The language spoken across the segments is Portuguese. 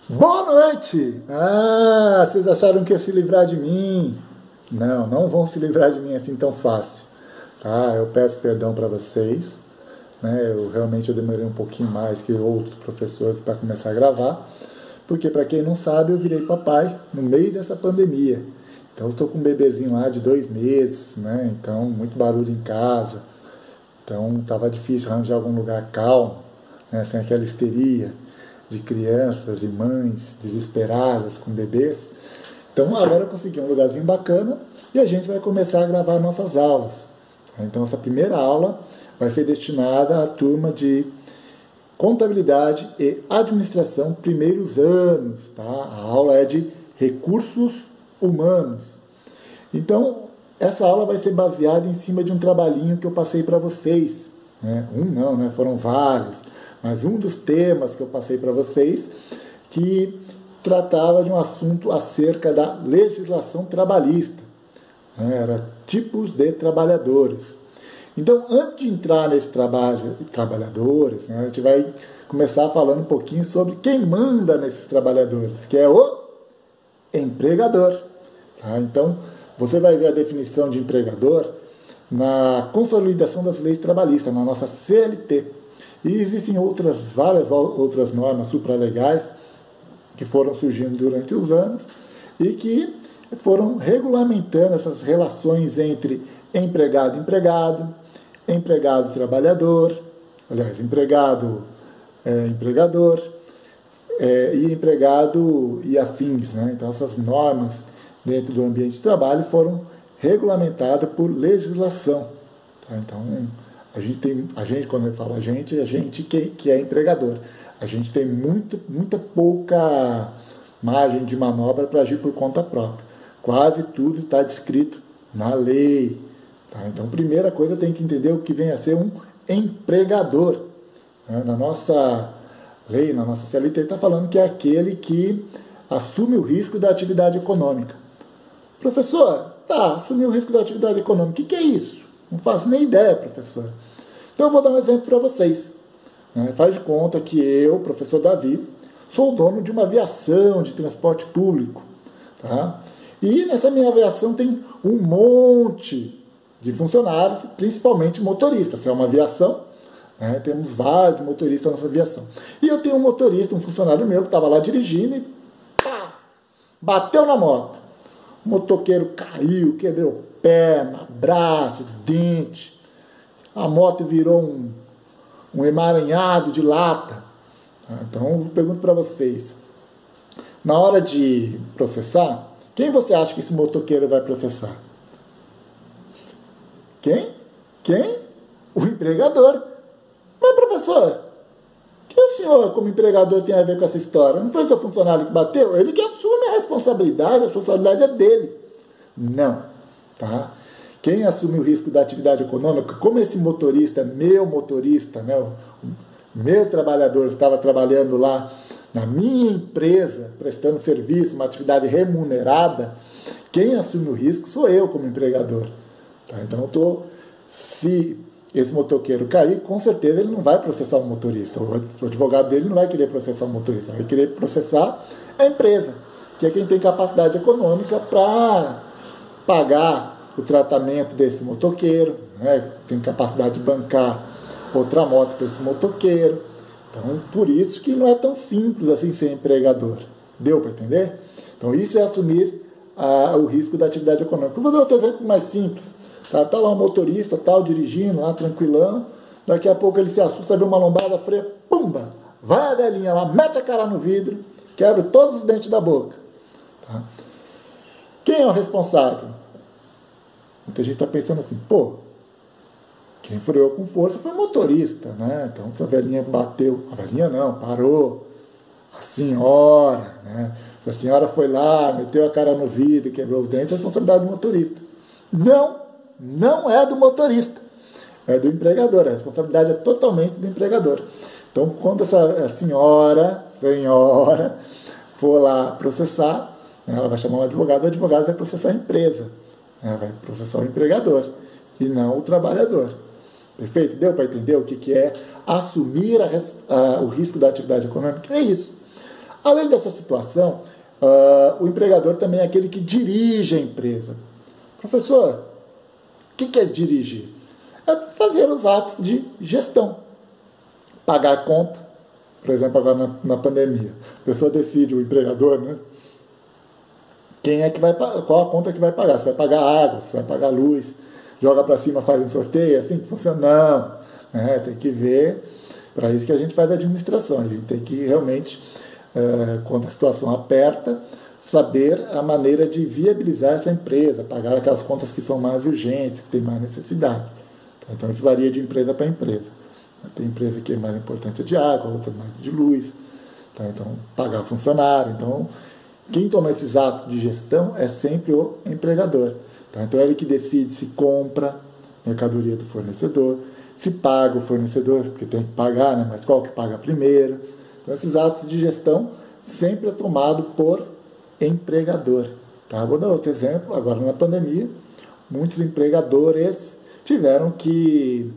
Boa noite! Ah, vocês acharam que ia se livrar de mim? Não, não vão se livrar de mim assim tão fácil. Tá? Eu peço perdão para vocês. Né? Eu demorei um pouquinho mais que outros professores para começar a gravar. Porque, para quem não sabe, eu virei papai no meio dessa pandemia. Então, eu estou com um bebezinho lá de 2 meses, né? Então, muito barulho em casa. Então, estava difícil arranjar algum lugar calmo, né? Sem aquela histeria de crianças e mães desesperadas com bebês. Então agora eu consegui um lugarzinho bacana e a gente vai começar a gravar nossas aulas. Então essa primeira aula vai ser destinada à turma de contabilidade e administração primeiros anos. Tá? A aula é de recursos humanos. Então essa aula vai ser baseada em cima de um trabalhinho que eu passei para vocês. Foram vários. Mas um dos temas que eu passei para vocês que tratava de um assunto acerca da legislação trabalhista. Era tipos de trabalhadores. Então, antes de entrar nesse trabalho de trabalhadores, a gente vai começar falando um pouquinho sobre quem manda nesses trabalhadores, que é o empregador. Tá? Então, você vai ver a definição de empregador na consolidação das leis trabalhistas, na nossa CLT. E existem várias outras normas supralegais que foram surgindo durante os anos e que foram regulamentando essas relações entre empregado e empregado, empregado e trabalhador, aliás, empregado empregador e empregado e afins. Né? Então, essas normas dentro do ambiente de trabalho foram regulamentadas por legislação. Tá? Então, quando eu falo a gente que é empregador. A gente tem muita pouca margem de manobra para agir por conta própria. Quase tudo está descrito na lei. Tá? Então, primeira coisa, tem que entender o que vem a ser um empregador. Na nossa lei, na nossa CLT, está falando que é aquele que assume o risco da atividade econômica. Professor, assumir o risco da atividade econômica. O que é isso? Não faço nem ideia, professor. Então eu vou dar um exemplo para vocês. Faz de conta que eu, professor Davi, sou dono de uma aviação de transporte público. Tá? E nessa minha aviação tem um monte de funcionários, principalmente motoristas. Se é uma aviação, temos vários motoristas na nossa aviação. E eu tenho um motorista, um funcionário meu, que estava lá dirigindo e bateu na moto. O motoqueiro caiu, quebrou perna, braço, dente. A moto virou um emaranhado de lata. Então, eu pergunto para vocês. Na hora de processar, quem você acha que esse motoqueiro vai processar? Quem? O empregador. Mas, professor, o que o senhor, como empregador, tem a ver com essa história? Não foi o seu funcionário que bateu? Ele que assume a responsabilidade é dele. Não. Tá? Quem assume o risco da atividade econômica, como esse motorista, o meu trabalhador estava trabalhando lá na minha empresa, prestando serviço, uma atividade remunerada, quem assume o risco sou eu como empregador. Tá? Então, se esse motoqueiro cair, com certeza ele não vai processar o motorista. O advogado dele não vai querer processar o motorista, vai querer processar a empresa, que é quem tem capacidade econômica para pagar o tratamento desse motoqueiro, tem capacidade de bancar outra moto para esse motoqueiro. Então, por isso que não é tão simples assim ser empregador. Deu para entender? Então, isso é assumir o risco da atividade econômica. Eu vou dar outro exemplo mais simples. Tá lá um motorista, dirigindo lá, tranquilão. Daqui a pouco ele se assusta, vê uma lombada, freia, pumba! Vai a velhinha lá, mete a cara no vidro, quebra todos os dentes da boca. Tá? Quem é o responsável? Muita gente está pensando assim, quem freou com força foi o motorista, né? Então, se a velhinha bateu, a velhinha não, parou, a senhora, né? Se a senhora foi lá, meteu a cara no vidro, quebrou os dentes, é responsabilidade do motorista. Não é do motorista, é do empregador, a responsabilidade é totalmente do empregador. Então, quando essa senhora for lá processar, ela vai chamar um advogado, o advogado vai processar a empresa. Vai processar o empregador e não o trabalhador. Perfeito? Deu para entender o que é assumir o risco da atividade econômica? É isso. Além dessa situação, o empregador também é aquele que dirige a empresa. Professor, o que é dirigir? É fazer os atos de gestão. Pagar a conta, por exemplo, agora na pandemia. A pessoa decide, o empregador, né? Qual a conta que vai pagar? Se vai pagar água, se vai pagar luz, joga para cima, faz um sorteio, assim que funciona? Não. Né? Tem que ver, para isso que a gente faz a administração. A gente tem que realmente, quando a situação aperta, saber a maneira de viabilizar essa empresa, pagar aquelas contas que são mais urgentes, que têm mais necessidade. Então isso varia de empresa para empresa. Tem empresa que é mais importante de água, outra mais de luz. Então, pagar funcionário. Então, quem toma esses atos de gestão é sempre o empregador. Então, é ele que decide se compra mercadoria do fornecedor, se paga o fornecedor, porque tem que pagar, né? Mas qual que paga primeiro. Então, esses atos de gestão sempre é tomado por empregador. Vou dar outro exemplo. Agora, na pandemia, muitos empregadores tiveram que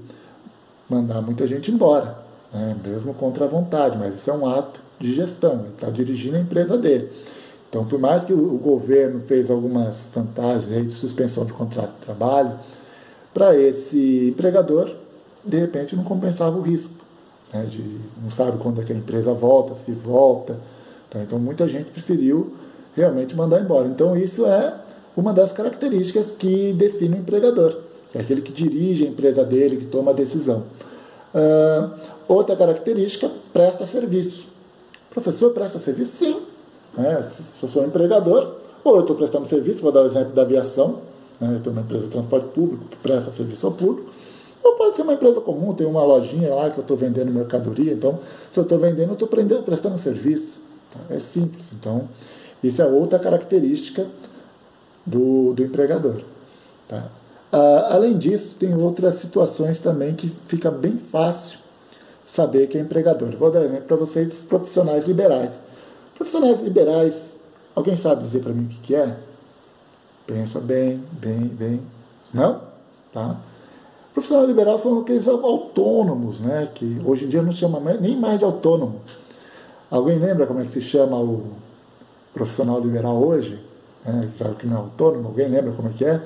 mandar muita gente embora, né? Mesmo contra a vontade, mas isso é um ato de gestão, ele está dirigindo a empresa dele. Então, por mais que o governo fez algumas vantagens aí de suspensão de contrato de trabalho, para esse empregador, de repente não compensava o risco, né? Não sabe quando é que a empresa volta, se volta. Então, muita gente preferiu realmente mandar embora. Então, isso é uma das características que define o empregador. É aquele que dirige a empresa dele, que toma a decisão. Outra característica, presta serviço. Professor, presta serviço? Sim. Se eu sou um empregador, ou eu estou prestando serviço, vou dar o exemplo da aviação, né? Eu tenho uma empresa de transporte público que presta serviço ao público, ou pode ser uma empresa comum, tem uma lojinha lá que eu estou vendendo mercadoria, então, se eu estou vendendo, eu estou prestando serviço. É simples. Então, isso é outra característica do empregador. Além disso, tem outras situações também que fica bem fácil saber que é empregador. Vou dar um exemplo para vocês dos profissionais liberais. Profissionais liberais, alguém sabe dizer para mim o que é? Pensa bem. Não? Profissional liberal são aqueles autônomos, né? Que hoje em dia não chama nem mais de autônomo. Alguém lembra como é que se chama o profissional liberal hoje? Sabe que não é autônomo? Alguém lembra como é que é?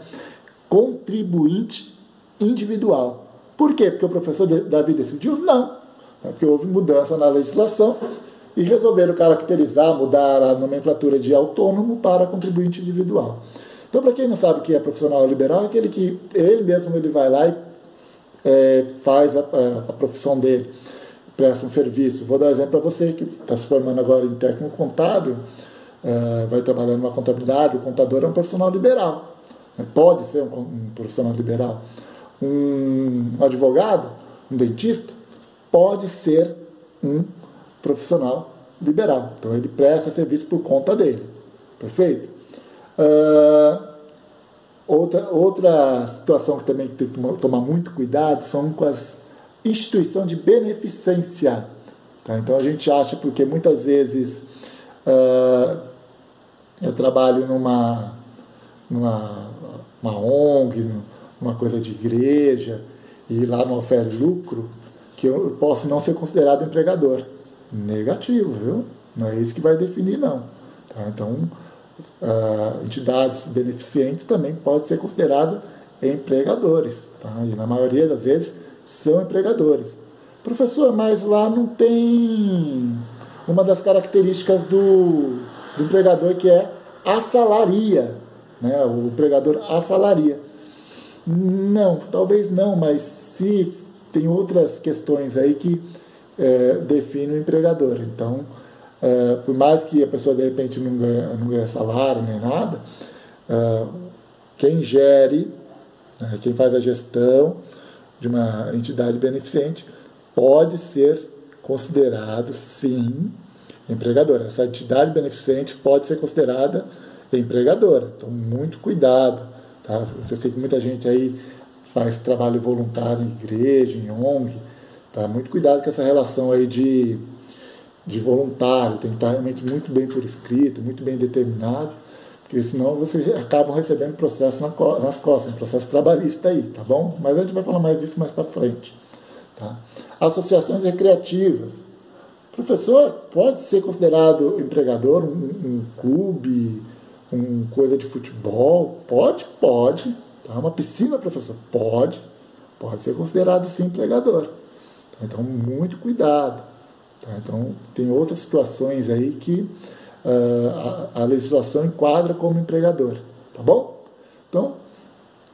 Contribuinte individual. Por quê? Porque o professor Davi decidiu? Não. Porque houve mudança na legislação e resolveram caracterizar, mudar a nomenclatura de autônomo para contribuinte individual. Então, para quem não sabe o que é profissional liberal, é aquele que ele mesmo ele vai lá e faz a profissão dele, presta um serviço. Vou dar um exemplo para você que está se formando agora em técnico contábil, vai trabalhar numa contabilidade, o contador é um profissional liberal. Pode ser um profissional liberal. Um advogado, um dentista, pode ser um profissional liberal. Então, ele presta serviço por conta dele. Perfeito? Outra situação que também tem que tomar muito cuidado são com as instituições de beneficência. Então, a gente acha, porque muitas vezes eu trabalho numa ONG, numa coisa de igreja, e lá não oferece lucro, que eu posso não ser considerado empregador. Negativo, viu? Não é isso que vai definir, não. Então, entidades beneficentes também podem ser consideradas empregadores. E na maioria das vezes são empregadores. Professor, mas lá não tem uma das características do empregador que é assalaria. Né? O empregador assalaria. Não, talvez não, mas se tem outras questões aí que definem o empregador. Então, por mais que a pessoa de repente não ganhe salário nem nada, quem gere, quem faz a gestão de uma entidade beneficente pode ser considerado, sim, empregadora. Essa entidade beneficente pode ser considerada empregadora. Então, muito cuidado. Eu sei que muita gente aí faz trabalho voluntário em igreja, em ONG. Muito cuidado com essa relação aí de voluntário. Tem que estar realmente muito bem por escrito, muito bem determinado, porque senão vocês acabam recebendo processo nas costas, um processo trabalhista aí, tá bom? Mas a gente vai falar mais disso mais para frente. Associações recreativas Professor pode ser considerado empregador, um clube, uma coisa de futebol? Pode. Tá? Uma piscina, professor? Pode ser considerado sim empregador. Tá? Então, muito cuidado. Tá? Então, tem outras situações aí que a legislação enquadra como empregador. Tá bom? Então,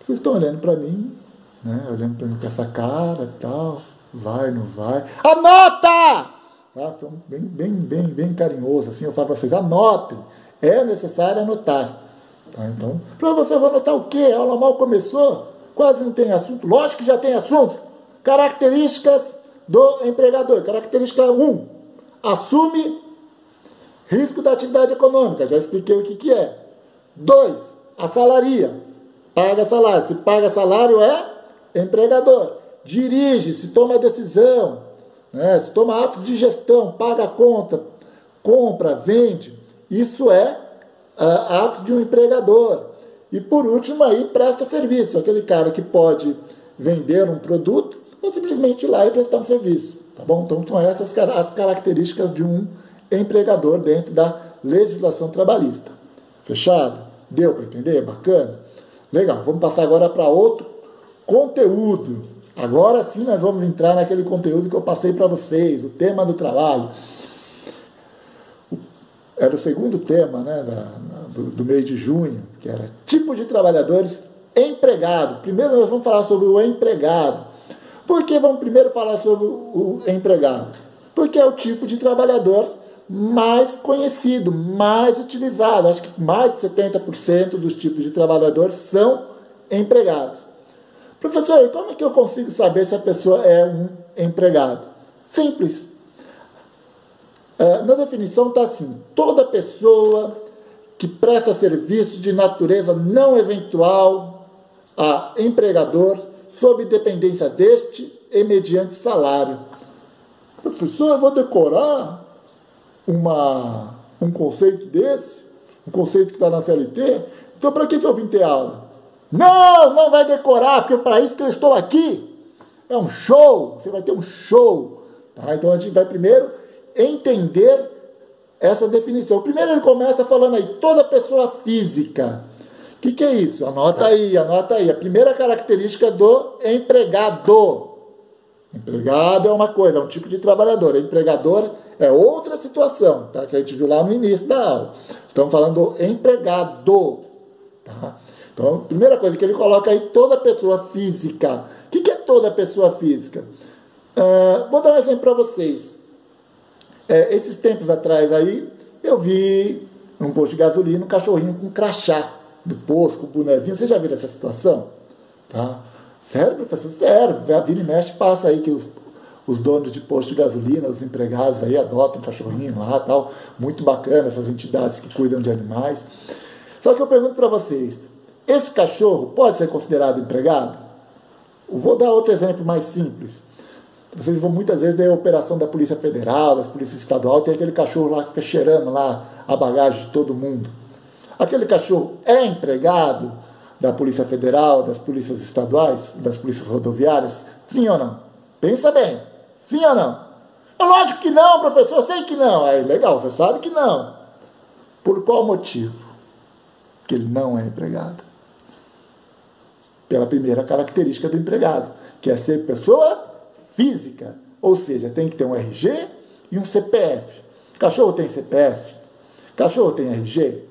vocês estão olhando para mim, né? Olhando para mim com essa cara e tal. Vai, não vai. Anota! Tá? Então, bem carinhoso, assim, eu falo para vocês, anotem. É necessário anotar. Tá? Então, para você vai anotar o quê? A aula mal começou? Quase não tem assunto? Lógico que já tem assunto. Características do empregador. Característica 1. Assume risco da atividade econômica. Já expliquei o que é. 2. Assalaria. Paga salário. Se paga salário é empregador. Dirige, se toma decisão, né? Se toma atos de gestão, paga a conta, compra, vende. Isso é ato de um empregador. E por último aí presta serviço, aquele cara que pode vender um produto ou simplesmente ir lá e prestar um serviço. Tá bom? Então são essas as características de um empregador dentro da legislação trabalhista. Fechado? Deu para entender? Bacana? Legal, vamos passar agora para outro conteúdo. Agora sim nós vamos entrar naquele conteúdo que eu passei para vocês, o tema do trabalho. Era o segundo tema, né, do mês de junho, que era tipo de trabalhadores empregado. Primeiro nós vamos falar sobre o empregado. Por que vamos primeiro falar sobre o empregado? Porque é o tipo de trabalhador mais conhecido, mais utilizado. Acho que mais de 70% dos tipos de trabalhadores são empregados. Professor, como é que eu consigo saber se a pessoa é um empregado? Simples. Na definição está assim: toda pessoa que presta serviços de natureza não eventual a empregador sob dependência deste e mediante salário. Professor, eu vou decorar um conceito desse? Um conceito que está na CLT? Então, para que eu vim ter aula? Não vai decorar, porque para isso que eu estou aqui. É um show, você vai ter um show. Tá? Então, a gente vai primeiro entender essa definição. Primeiro ele começa falando aí, toda pessoa física. O que é isso? Anota aí. A primeira característica do empregado. Empregado é uma coisa, é um tipo de trabalhador. Empregador é outra situação, tá? Que a gente viu lá no início da aula. Estamos falando do empregado. Tá? Então, a primeira coisa que ele coloca aí, toda pessoa física. O que é toda pessoa física? Vou dar um exemplo para vocês. Esses tempos atrás aí, eu vi num posto de gasolina um cachorrinho com crachá do posto, com o bonezinho. Vocês já viram essa situação? Tá? Sério, professor? Sério. A vira e mexe passa aí que os donos de posto de gasolina, os empregados aí adotam cachorrinho lá, tal. Muito bacana essas entidades que cuidam de animais. Só que eu pergunto para vocês, esse cachorro pode ser considerado empregado? Eu vou dar outro exemplo mais simples. Vocês vão muitas vezes ver a operação da Polícia Federal, da Polícia Estadual, tem aquele cachorro lá que fica cheirando lá a bagagem de todo mundo. Aquele cachorro é empregado da Polícia Federal, das polícias estaduais, das polícias rodoviárias? Sim ou não? Pensa bem. Sim ou não? Lógico que não, professor, eu sei que não. Aí, legal, você sabe que não. Por qual motivo que ele não é empregado? Pela primeira característica do empregado, que é ser pessoa física, ou seja, tem que ter um RG e um CPF. Cachorro tem CPF? Cachorro tem RG?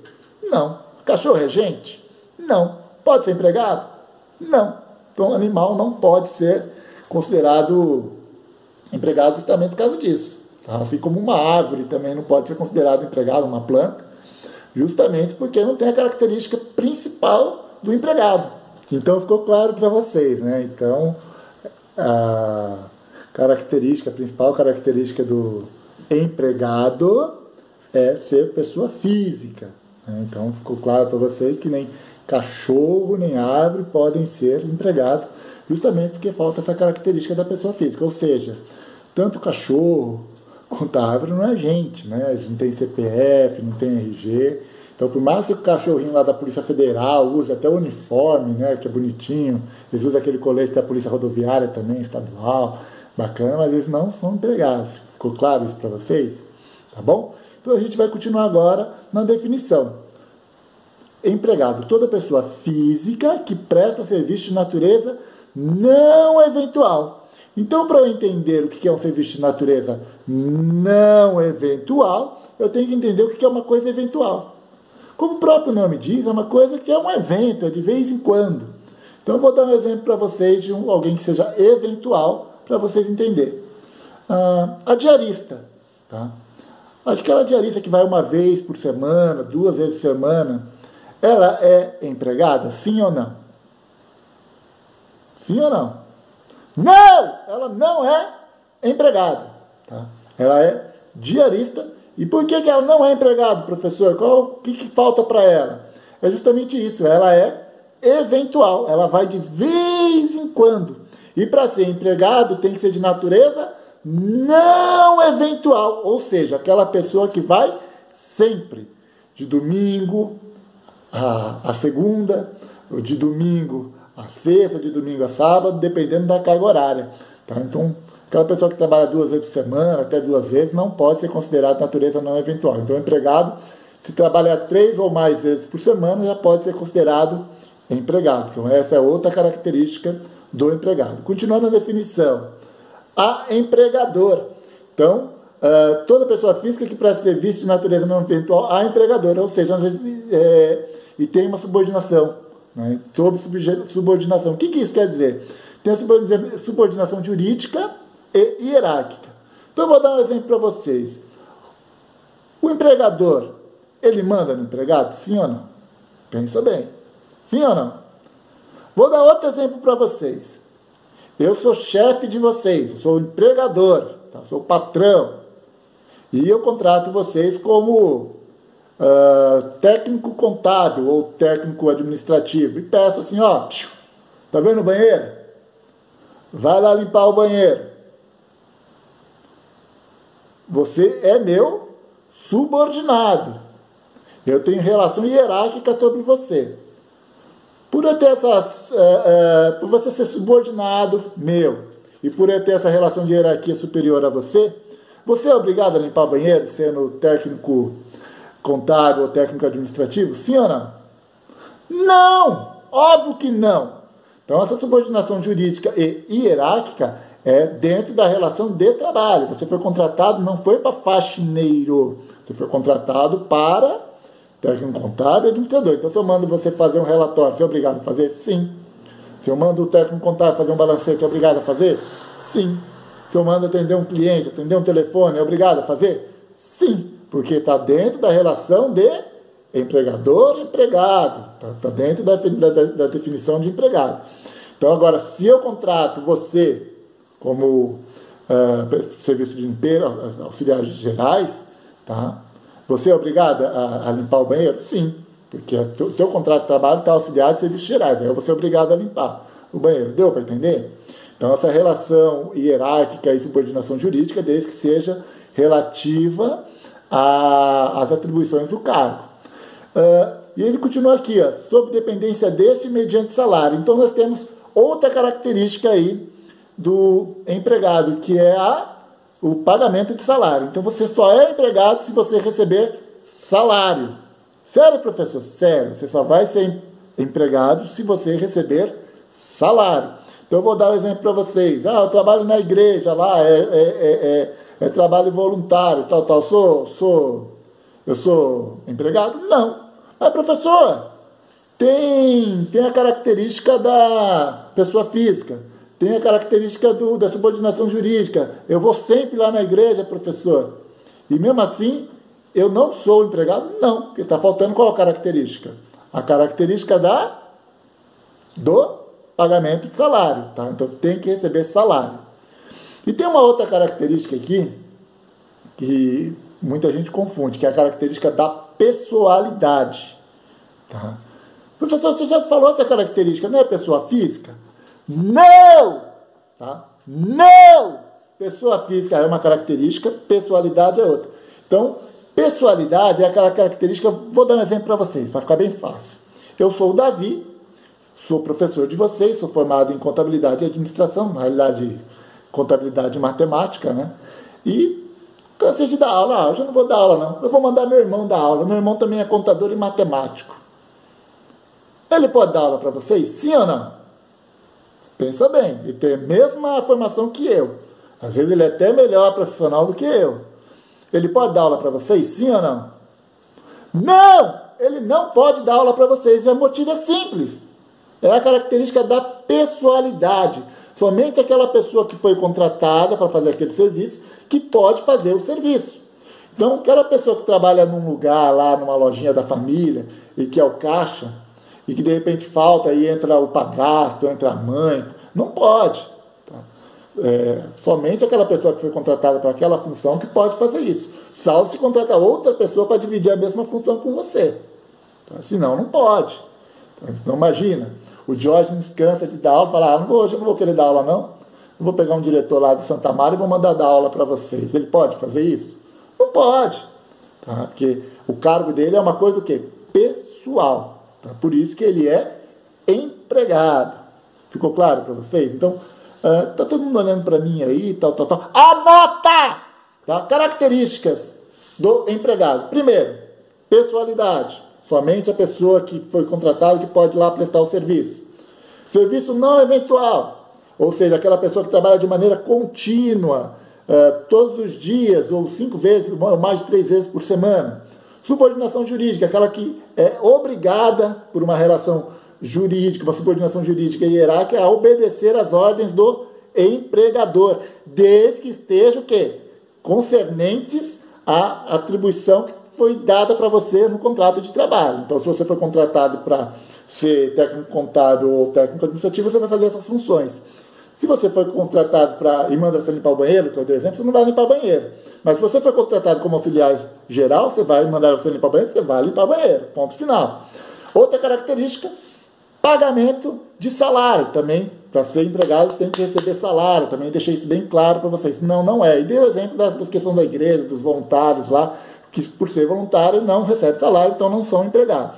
Não. Cachorro é gente? Não. Pode ser empregado? Não. Então, animal não pode ser considerado empregado justamente por causa disso. Tá? Assim como uma árvore também não pode ser considerado empregado, uma planta, justamente porque não tem a característica principal do empregado. Então, ficou claro para vocês, né? Então, a principal característica do empregado é ser pessoa física. Né? Então, ficou claro para vocês que nem cachorro nem árvore podem ser empregados, justamente porque falta essa característica da pessoa física. Ou seja, tanto cachorro quanto a árvore não é gente, né? Não tem CPF, não tem RG. Então, por mais que o cachorrinho lá da Polícia Federal use até o uniforme, né, que é bonitinho, eles usam aquele colete da Polícia Rodoviária também, estadual, bacana, mas eles não são empregados. Ficou claro isso para vocês? Tá bom? Então a gente vai continuar agora na definição. Empregado, toda pessoa física que presta serviço de natureza não eventual. Então, para eu entender o que é um serviço de natureza não eventual, eu tenho que entender o que é uma coisa eventual. Como o próprio nome diz, é uma coisa que é um evento, é de vez em quando. Então, eu vou dar um exemplo para vocês de alguém que seja eventual, para vocês entenderem. A diarista, tá? Aquela diarista que vai uma vez por semana, 2 vezes por semana, ela é empregada, sim ou não? Sim ou não? Não! Ela não é empregada. Tá? Ela é diarista. E por que ela não é empregada, professor? O que falta para ela? É justamente isso. Ela é eventual. Ela vai de vez em quando. E para ser empregado tem que ser de natureza não eventual. Ou seja, aquela pessoa que vai sempre. De domingo a segunda, de domingo a sexta, de domingo a sábado, dependendo da carga horária. Tá? Então, aquela pessoa que trabalha 2 vezes por semana, até 2 vezes, não pode ser considerada natureza não eventual. Então, o empregado, se trabalhar 3 ou mais vezes por semana, já pode ser considerado empregado. Então, essa é outra característica do empregado. Continuando a definição. Empregador. Então, toda pessoa física que presta serviço de natureza não eventual a empregadora, ou seja, e tem uma subordinação, né? Sobre subordinação. O que isso quer dizer? Tem a subordinação jurídica e hierárquica. Então, eu vou dar um exemplo para vocês. O empregador, ele manda no empregado? Sim ou não? Pensa bem. Sim ou não? Vou dar outro exemplo para vocês. Eu sou chefe de vocês, eu sou o empregador, tá? Sou o patrão. E eu contrato vocês como técnico contábil ou técnico administrativo. E peço assim, ó, tá vendo o banheiro? Vai lá limpar o banheiro. Você é meu subordinado. Eu tenho relação hierárquica sobre você. Por você ser subordinado meu e por eu ter essa relação de hierarquia superior a você, você é obrigado a limpar o banheiro, sendo técnico contábil ou técnico administrativo? Sim ou não? Não! Óbvio que não! Então, essa subordinação jurídica e hierárquica é dentro da relação de trabalho. Você foi contratado, não foi para faxineiro, você foi contratado para técnico contábil e administrador. Então, se eu mando você fazer um relatório, você é obrigado a fazer? Sim. Se eu mando o técnico contábil fazer um balancete, é obrigado a fazer? Sim. Se eu mando atender um cliente, atender um telefone, é obrigado a fazer? Sim. Porque está dentro da relação de empregador-empregado. Está dentro da definição de empregado. Então, agora, se eu contrato você como serviço de limpeza, auxiliares gerais, tá? Você é obrigado a limpar o banheiro? Sim, porque o teu contrato de trabalho está auxiliar de serviços gerais, aí você é obrigado a limpar o banheiro. Deu para entender? Então, essa relação hierárquica e subordinação jurídica, desde que seja relativa às atribuições do cargo. E ele continua aqui, ó, sob dependência deste mediante salário. Então, nós temos outra característica aí do empregado, que é o pagamento de salário. Então, você só é empregado se você receber salário. Sério, professor? Sério. Você só vai ser empregado se você receber salário. Então, eu vou dar um exemplo para vocês. Eu trabalho na igreja lá, é trabalho voluntário, tal. Eu sou empregado? Não. Mas, professor, tem a característica da pessoa física. Tem a característica da subordinação jurídica. Eu vou sempre lá na igreja, professor. E mesmo assim, eu não sou empregado? Não, porque está faltando qual a característica? A característica do pagamento de salário. Tá? Então, tem que receber salário. E tem uma outra característica aqui, que muita gente confunde, que é a característica da pessoalidade. Tá? Professor, você já falou essa característica, não é pessoa física? Não! Tá? Não! Pessoa física é uma característica, pessoalidade é outra. Então, pessoalidade é aquela característica, vou dar um exemplo para vocês, para ficar bem fácil. Eu sou o Davi, sou professor de vocês, sou formado em contabilidade e administração, na realidade contabilidade e matemática, né? E cansei de dar aula. Hoje eu não vou dar aula, não. Eu vou mandar meu irmão dar aula. Meu irmão também é contador e matemático. Ele pode dar aula para vocês? Sim ou não? Pensa bem. Ele tem a mesma formação que eu. Às vezes ele é até melhor profissional do que eu. Ele pode dar aula para vocês? Sim ou não? Não! Ele não pode dar aula para vocês. E o motivo é simples. É a característica da pessoalidade. Somente aquela pessoa que foi contratada para fazer aquele serviço que pode fazer o serviço. Então, aquela pessoa que trabalha num lugar lá, numa lojinha da família, e que é o caixa, e que de repente falta e entra o padrasto, entra a mãe, não pode. Tá? Somente aquela pessoa que foi contratada para aquela função que pode fazer isso. Salvo se contratar outra pessoa para dividir a mesma função com você. Tá? Senão, não pode. Então, imagina, o Diógenes cansa de dar aula e fala, hoje eu não vou querer dar aula, não. Eu vou pegar um diretor lá de Santa Mara e vou mandar dar aula para vocês. Ele pode fazer isso? Não pode. Tá? Porque o cargo dele é uma coisa o quê? Pessoal. Tá? Por isso que ele é empregado. Ficou claro para vocês? Então, tá todo mundo olhando para mim aí, tal. Anota! Tá? Características do empregado. Primeiro, pessoalidade. Somente a pessoa que foi contratada que pode ir lá prestar o serviço. Serviço não eventual, ou seja, aquela pessoa que trabalha de maneira contínua, todos os dias, ou 5 vezes, ou mais de 3 vezes por semana. Subordinação jurídica, aquela que é obrigada por uma relação jurídica, uma subordinação jurídica e hierárquica, a obedecer às ordens do empregador, desde que esteja o quê? Concernentes à atribuição que foi dada para você no contrato de trabalho. Então, se você for contratado para ser técnico contábil ou técnico administrativo, você vai fazer essas funções. Se você for contratado e manda você limpar o banheiro, que eu dei exemplo, você não vai limpar o banheiro. Mas se você for contratado como auxiliar geral, você vai mandar você limpar o banheiro, você vai limpar o banheiro. Ponto final. Outra característica, pagamento de salário. Também, para ser empregado, tem que receber salário. Também deixei isso bem claro para vocês. Não é. E dei o exemplo das questões da igreja, dos voluntários lá, que por ser voluntário não recebe salário, então não são empregados.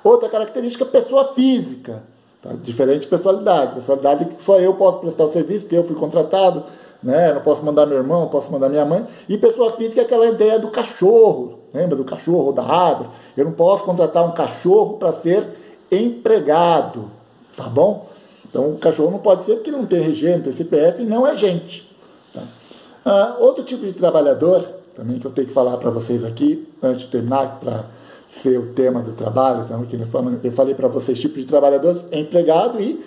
Outra característica, pessoa física. Tá? Diferente de personalidade. Personalidade que só eu posso prestar o serviço, porque eu fui contratado, né? Não posso mandar meu irmão, não posso mandar minha mãe. E pessoa física é aquela ideia do cachorro. Lembra do cachorro ou da árvore? Eu não posso contratar um cachorro para ser empregado. Tá bom? Então o cachorro não pode ser porque não tem RG, não tem CPF e não é gente. Tá? Outro tipo de trabalhador também que eu tenho que falar para vocês aqui, antes de terminar, para ser o tema do trabalho, então, que eu falei para vocês, tipo de trabalhadores, empregado e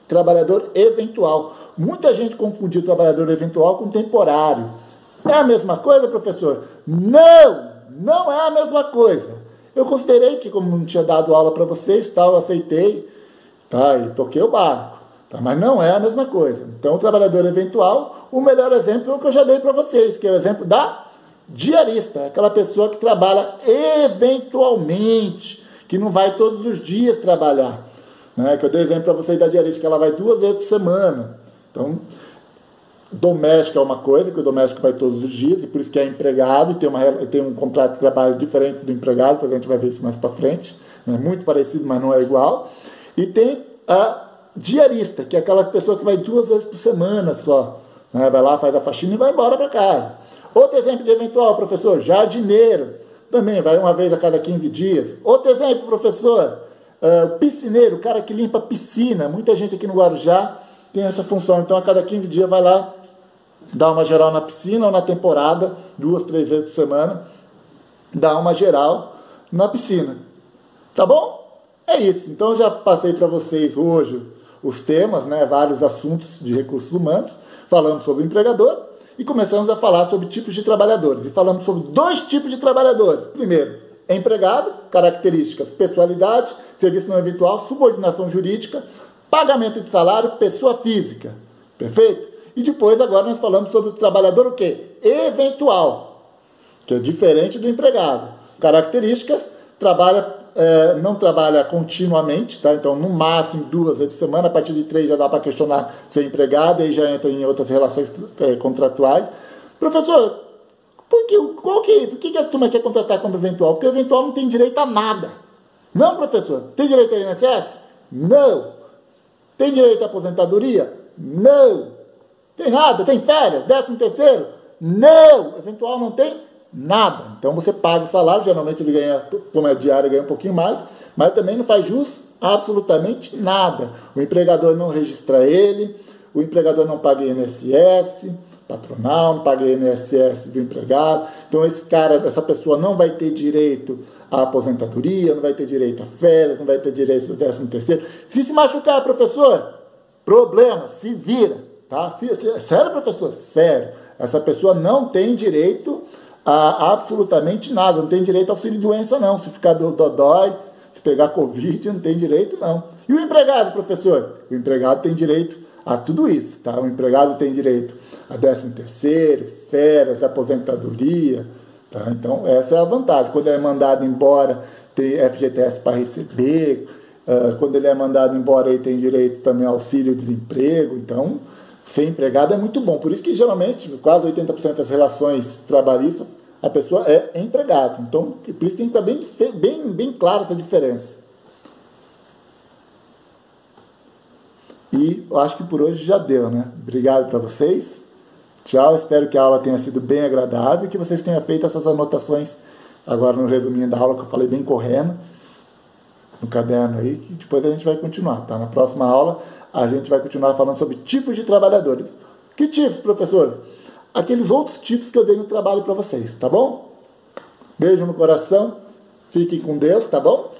trabalhador eventual. Muita gente confundiu trabalhador eventual com temporário. É a mesma coisa, professor? Não! Não é a mesma coisa. Eu considerei que, como não tinha dado aula para vocês, tal, eu aceitei, tá, e toquei o barco. Tá, mas não é a mesma coisa. Então, o trabalhador eventual, o melhor exemplo é o que eu já dei para vocês, que é o exemplo da diarista, aquela pessoa que trabalha eventualmente, que não vai todos os dias trabalhar. Né? Que eu dei exemplo para vocês da diarista, que ela vai 2 vezes por semana. Então, doméstico é uma coisa, que o doméstico vai todos os dias, e por isso que é empregado, e tem um contrato de trabalho diferente do empregado, que a gente vai ver isso mais para frente. Né? Muito parecido, mas não é igual. E tem a diarista, que é aquela pessoa que vai 2 vezes por semana só. Né? Vai lá, faz a faxina e vai embora para casa. Outro exemplo de eventual, professor, jardineiro, também vai 1 vez a cada 15 dias. Outro exemplo, professor, piscineiro, o cara que limpa piscina. Muita gente aqui no Guarujá tem essa função, então a cada 15 dias vai lá dar uma geral na piscina ou na temporada, 2, 3 vezes por semana, dar uma geral na piscina. Tá bom? É isso. Então eu já passei para vocês hoje os temas, né, vários assuntos de recursos humanos, falamos sobre o empregador, e começamos a falar sobre tipos de trabalhadores. E falamos sobre 2 tipos de trabalhadores. Primeiro, empregado, características, pessoalidade, serviço não eventual, subordinação jurídica, pagamento de salário, pessoa física. Perfeito? E depois, agora, nós falamos sobre o trabalhador o quê? Eventual, que é diferente do empregado. Características, não trabalha continuamente, tá? Então, no máximo 2 vezes por semana, a partir de 3 já dá para questionar ser empregado, e aí já entra em outras relações contratuais. Professor, por que a turma quer contratar como eventual? Porque o eventual não tem direito a nada. Não, professor? Tem direito a INSS? Não. Tem direito à aposentadoria? Não. Tem nada? Tem férias? 13º? Não! Eventual não tem nada. Então você paga o salário, geralmente ele ganha, como é diário, ganha um pouquinho mais, mas também não faz jus absolutamente nada. O empregador não registra ele, o empregador não paga INSS, patronal, não paga INSS do empregado. Então essa pessoa não vai ter direito à aposentadoria, não vai ter direito a férias, não vai ter direito ao 13º. Se machucar, professor, problema, se vira, tá? Sério, professor? Sério. Essa pessoa não tem direito a absolutamente nada, não tem direito ao auxílio-doença, não. Se ficar dodói, se pegar Covid, não tem direito, não. E o empregado, professor? O empregado tem direito a tudo isso, tá? O empregado tem direito a 13º, férias, aposentadoria, tá? Então, essa é a vantagem. Quando ele é mandado embora, tem FGTS para receber. Quando ele é mandado embora, ele tem direito também ao auxílio-desemprego. Então, ser empregado é muito bom. Por isso que, geralmente, quase 80% das relações trabalhistas, a pessoa é empregada. Então, por isso que tem que ficar bem clara essa diferença. E eu acho que por hoje já deu, né? Obrigado para vocês. Tchau, espero que a aula tenha sido bem agradável e que vocês tenham feito essas anotações agora no resuminho da aula que eu falei bem correndo, no caderno aí, que depois a gente vai continuar, tá? Na próxima aula a gente vai continuar falando sobre tipos de trabalhadores. Que tipos, professor? Aqueles outros tipos que eu dei no trabalho para vocês, tá bom? Beijo no coração, fiquem com Deus, tá bom?